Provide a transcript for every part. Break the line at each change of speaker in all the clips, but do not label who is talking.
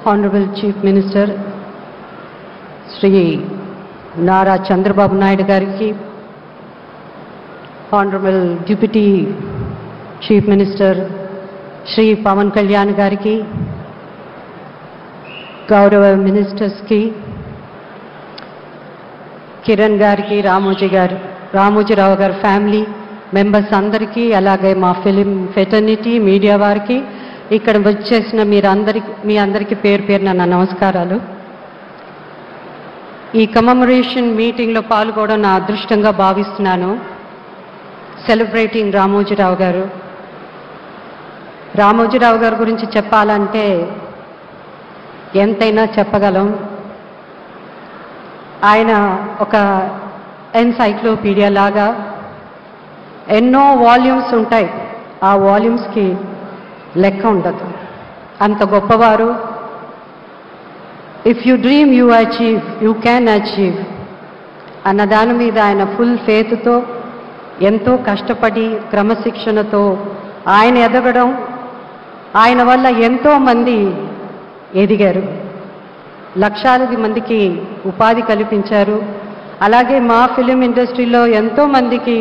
Honorable Chief Minister Sri Nara Chandrababu Naidu Gariki, Honorable Deputy Chief Minister Sri Pawan Kalyan Gariki, Gaurava Ministers ki, Kiran Gariki, Ramoji Rao Gar family members andariki, alage ma film fraternity media variki, ఇక్కడ వచ్చేసిన మీ అందరికీ పేరు నా నమస్కారాలు. ఈ commemoration మీటింగ్లో పాల్గొనడం నా అదృష్టంగా భావిస్తున్నాను. సెలబ్రేటింగ్ రామోజీరావు గారు. రామోజీరావు గారి గురించి చెప్పాలంటే ఎంతైనా చెప్పగలం. ఆయన ఒక ఎన్సైక్లోపీడియా లాగా ఎన్నో వాల్యూమ్స్ ఉంటాయి. ఆ వాల్యూమ్స్కి లెక్క ఉండదు. అంత గొప్పవారు. If you dream you achieve, you can achieve అన్న దాని మీద ఆయన ఫుల్ ఫేత్తో ఎంతో కష్టపడి క్రమశిక్షణతో ఆయన ఎదగడం, ఆయన వల్ల ఎంతోమంది ఎదిగారు. లక్షలాది మందికి ఉపాధి కల్పించారు. అలాగే మా ఫిలిం ఇండస్ట్రీలో ఎంతోమందికి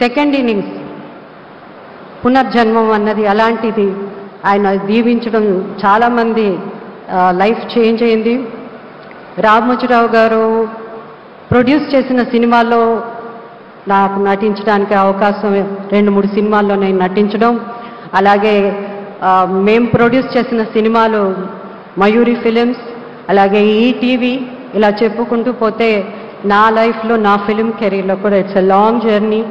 సెకండ్ ఇన్నింగ్స్ పునర్జన్మం అన్నది అలాంటిది ఆయన దీవించడం చాలామంది లైఫ్ చేంజ్ అయింది. రామోజీరావు గారు ప్రొడ్యూస్ చేసిన సినిమాల్లో నాకు నటించడానికి అవకాశం 2-3 సినిమాల్లో నేను నటించడం, అలాగే మేము ప్రొడ్యూస్ చేసిన సినిమాలు మయూరి ఫిలిమ్స్, అలాగే ఈటీవీ, ఇలా చెప్పుకుంటూ పోతే నా లైఫ్లో నా ఫిలిం కెరీర్లో కూడా it's a long journey.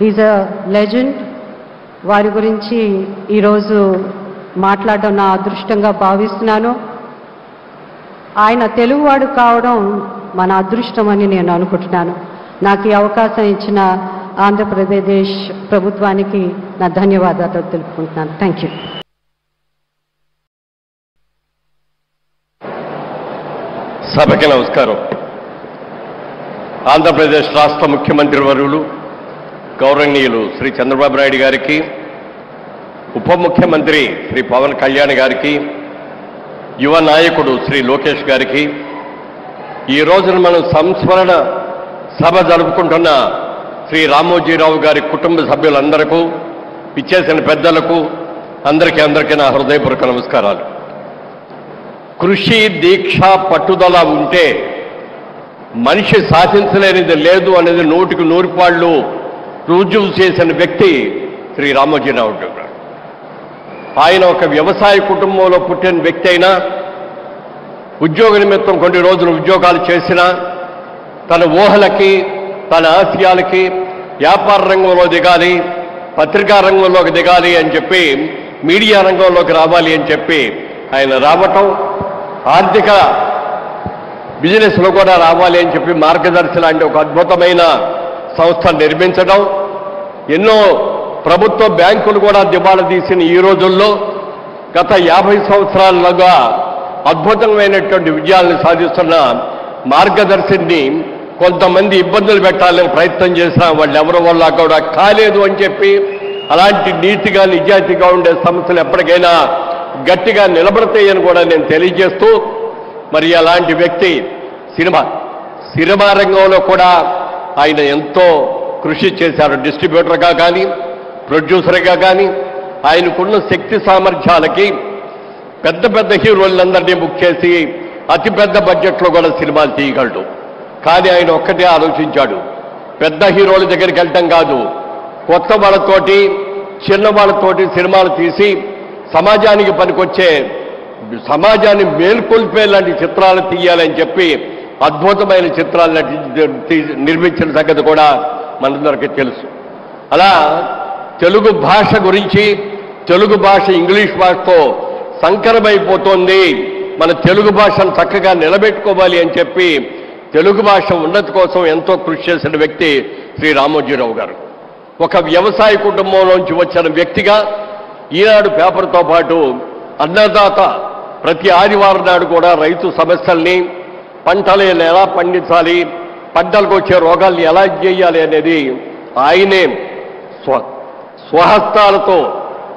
Is a legend. వారి గురించి ఈరోజు మాట్లాడడం నా అదృష్టంగా భావిస్తున్నాను. ఆయన తెలుగువాడు కావడం మన అదృష్టం అని నేను అనుకుంటున్నాను. నాకు ఈ అవకాశం ఇచ్చిన ఆంధ్రప్రదేశ్ ప్రభుత్వానికి నా ధన్యవాదాలు తెలుపుకుంటున్నాను. Thank you.
సభకి నమస్కారం. ఆంధ్రప్రదేశ్ రాష్ట్ర ముఖ్యమంత్రి వర్యులు గౌరవనీయులు శ్రీ చంద్రబాబు నాయుడు గారికి, ఉప ముఖ్యమంత్రి శ్రీ పవన్ కళ్యాణ్ గారికి, యువ నాయకుడు శ్రీ లోకేష్ గారికి, ఈ రోజున మనం సంస్మరణ సభ జరుపుకుంటున్న శ్రీ రామోజీరావు గారి కుటుంబ సభ్యులందరకు, ఇచ్చేసిన పెద్దలకు అందరికీ నా హృదయపూర్వక నమస్కారాలు. కృషి, దీక్ష, పట్టుదల ఉంటే మనిషి సాధించలేనిది లేదు అనేది 100కి 100 పాళ్ళు రుజువు చేసిన వ్యక్తి శ్రీ రామోజీరావు గారు. ఆయన ఒక వ్యవసాయ కుటుంబంలో పుట్టిన వ్యక్తి అయినా, ఉద్యోగ నిమిత్తం కొన్ని రోజులు ఉద్యోగాలు చేసినా, తన ఊహలకి, తన ఆశయాలకి వ్యాపార రంగంలో దిగాలి, పత్రికా రంగంలోకి దిగాలి అని చెప్పి, మీడియా రంగంలోకి రావాలి అని చెప్పి ఆయన రావటం, ఆర్థిక బిజినెస్లో కూడా రావాలి అని చెప్పి మార్గదర్శి లాంటి ఒక అద్భుతమైన సంస్థ నిర్మించడం, ఎన్నో ప్రభుత్వ బ్యాంకులు కూడా దివాళా తీసిన ఈ రోజుల్లో గత 50 సంవత్సరాలుగా అద్భుతమైనటువంటి విజయాలను సాధిస్తున్న మార్గదర్శిని కొంతమంది ఇబ్బందులు పెట్టాలని ప్రయత్నం చేసినా వాళ్ళు ఎవరి వల్ల కూడా కాలేదు అని చెప్పి, అలాంటి నీతిగా నిజాయితీగా ఉండే సంస్థలు ఎప్పటికైనా గట్టిగా నిలబడతాయని కూడా నేను తెలియజేస్తూ, మరి అలాంటి వ్యక్తి సినిమా రంగంలో కూడా ఆయన ఎంతో కృషి చేశారు. డిస్ట్రిబ్యూటర్గా కానీ, ప్రొడ్యూసర్గా కానీ ఆయనకున్న శక్తి సామర్థ్యాలకి పెద్ద హీరోలందరినీ బుక్ చేసి అతిపెద్ద బడ్జెట్లో కూడా సినిమాలు తీయగలడు. కానీ ఆయన ఒక్కటే ఆలోచించాడు, పెద్ద హీరోల దగ్గరికి వెళ్ళటం కాదు, కొత్త వాళ్ళతోటి, చిన్న వాళ్ళతోటి సినిమాలు తీసి సమాజానికి పనికొచ్చే, సమాజాన్ని మేల్కొల్పే లాంటి చిత్రాలు తీయాలని చెప్పి అద్భుతమైన చిత్రాలు నిర్మించిన సంగతి కూడా మనందరికీ తెలుసు. అలా తెలుగు భాష గురించి, తెలుగు భాష ఇంగ్లీష్ భాషతో సంకరమైపోతోంది, మన తెలుగు భాషను చక్కగా నిలబెట్టుకోవాలి అని చెప్పి తెలుగు భాష ఉన్నతి కోసం ఎంతో కృషి చేసిన వ్యక్తి శ్రీ రామోజీరావు గారు. ఒక వ్యవసాయ కుటుంబంలోంచి వచ్చిన వ్యక్తిగా ఈనాడు పేపర్తో పాటు అన్నదాత ప్రతి ఆదివారం నాడు కూడా రైతు సమస్యల్ని, పంటలు ఎలా పండించాలి, పంటలకు వచ్చే రోగాల్ని ఎలా చేయాలి అనేది ఆయనే స్వహస్తాలతో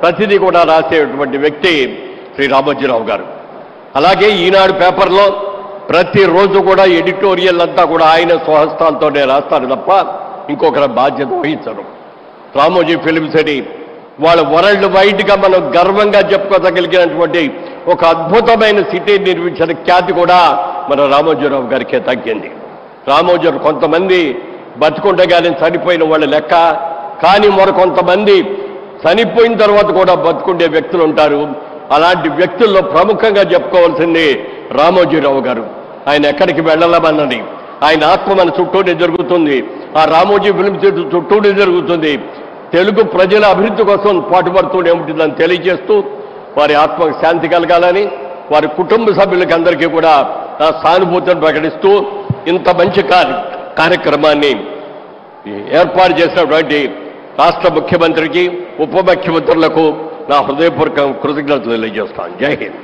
ప్రతిదీ కూడా రాసేటువంటి వ్యక్తి శ్రీ రామోజీరావు గారు. అలాగే ఈనాడు పేపర్లో ప్రతిరోజు కూడా ఎడిటోరియల్ అంతా కూడా ఆయన స్వహస్తాలతోనే రాస్తారు తప్ప ఇంకొకరి బాధ్యత వహించరు. రామోజీ ఫిలిమ్స్ అని వాళ్ళ వరల్డ్ వైడ్గా మనం గర్వంగా చెప్పుకోగలిగినటువంటి ఒక అద్భుతమైన సిటీ నిర్మించిన ఖ్యాతి కూడా మన రామోజీరావు గారికే తగ్గింది. రామోజీరావు కొంతమంది బతుకుండగానే చనిపోయిన వాళ్ళ లెక్క, కానీ మరికొంతమంది చనిపోయిన తర్వాత కూడా బతుకుండే వ్యక్తులు ఉంటారు. అలాంటి వ్యక్తుల్లో ప్రముఖంగా చెప్పుకోవాల్సింది రామోజీరావు గారు. ఆయన ఎక్కడికి వెళ్ళలేమన్నది ఆయన ఆత్మ మన చుట్టూనే జరుగుతుంది. ఆ రామోజీ ఫిల్మ్స్ చుట్టూనే జరుగుతుంది. తెలుగు ప్రజల అభివృద్ధి కోసం పాటుపడుతూనే ఉంటుందని తెలియజేస్తూ వారి ఆత్మకు శాంతి కలగాలని వారి కుటుంబ సభ్యులకి అందరికీ కూడా నా సానుభూతిని ప్రకటిస్తూ ఇంత మంచి కార్యక్రమాన్ని ఏర్పాటు చేసినటువంటి రాష్ట్ర ముఖ్యమంత్రికి ఉప ముఖ్యమంత్రులకు నా హృదయపూర్వక కృతజ్ఞతలు తెలియజేస్తాను. జై హింద్.